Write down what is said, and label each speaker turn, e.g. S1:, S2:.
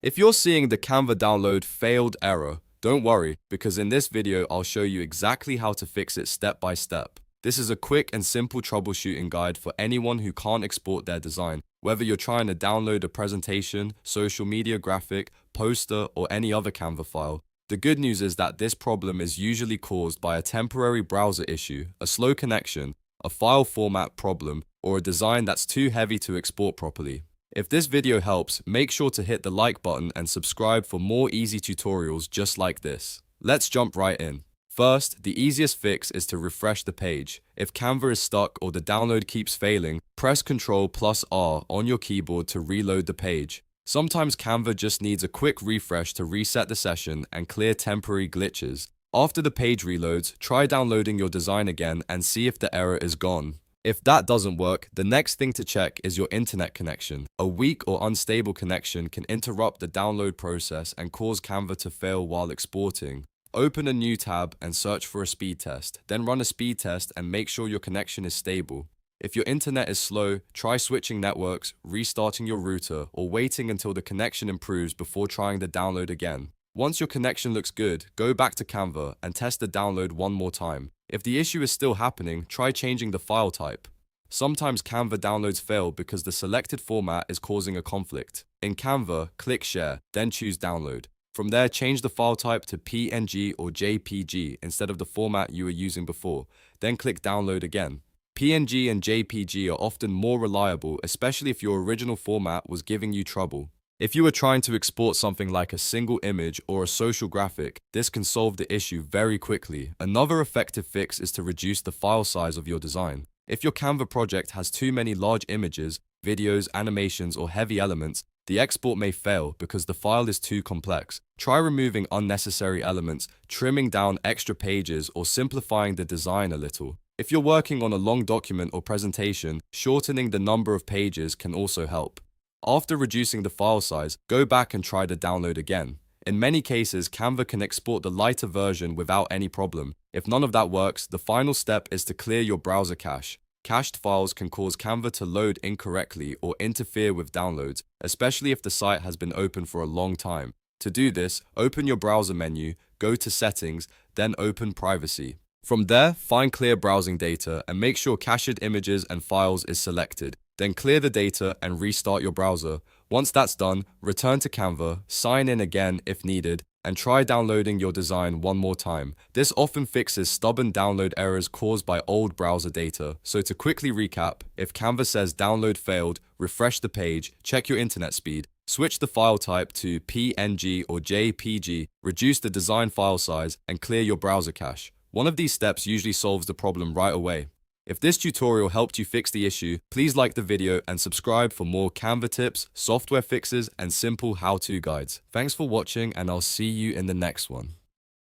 S1: If you're seeing the Canva download failed error, don't worry, because in this video I'll show you exactly how to fix it step by step. This is a quick and simple troubleshooting guide for anyone who can't export their design, whether you're trying to download a presentation, social media graphic, poster, or any other Canva file. The good news is that this problem is usually caused by a temporary browser issue, a slow connection, a file format problem, or a design that's too heavy to export properly. If this video helps, make sure to hit the like button and subscribe for more easy tutorials just like this. Let's jump right in. First, the easiest fix is to refresh the page. If Canva is stuck or the download keeps failing, press Ctrl+R on your keyboard to reload the page. Sometimes Canva just needs a quick refresh to reset the session and clear temporary glitches. After the page reloads, try downloading your design again and see if the error is gone. If that doesn't work, the next thing to check is your internet connection. A weak or unstable connection can interrupt the download process and cause Canva to fail while exporting. Open a new tab and search for a speed test. Then run a speed test and make sure your connection is stable. If your internet is slow, try switching networks, restarting your router, or waiting until the connection improves before trying the download again. Once your connection looks good, go back to Canva and test the download one more time. If the issue is still happening, try changing the file type. Sometimes Canva downloads fail because the selected format is causing a conflict. In Canva, click Share, then choose Download. From there, change the file type to PNG or JPG instead of the format you were using before. Then click Download again. PNG and JPG are often more reliable, especially if your original format was giving you trouble. If you are trying to export something like a single image or a social graphic, this can solve the issue very quickly. Another effective fix is to reduce the file size of your design. If your Canva project has too many large images, videos, animations, or heavy elements, the export may fail because the file is too complex. Try removing unnecessary elements, trimming down extra pages, or simplifying the design a little. If you're working on a long document or presentation, shortening the number of pages can also help. After reducing the file size, go back and try the download again. In many cases, Canva can export the lighter version without any problem. If none of that works, the final step is to clear your browser cache. Cached files can cause Canva to load incorrectly or interfere with downloads, especially if the site has been open for a long time. To do this, open your browser menu, go to Settings, then open Privacy. From there, find Clear Browsing Data and make sure Cached Images and Files is selected. Then clear the data and restart your browser. Once that's done, return to Canva, sign in again if needed, and try downloading your design one more time. This often fixes stubborn download errors caused by old browser data. So to quickly recap, if Canva says download failed, refresh the page, check your internet speed, switch the file type to PNG or JPG, reduce the design file size, and clear your browser cache. One of these steps usually solves the problem right away. If this tutorial helped you fix the issue, please like the video and subscribe for more Canva tips, software fixes, and simple how-to guides. Thanks for watching, and I'll see you in the next one.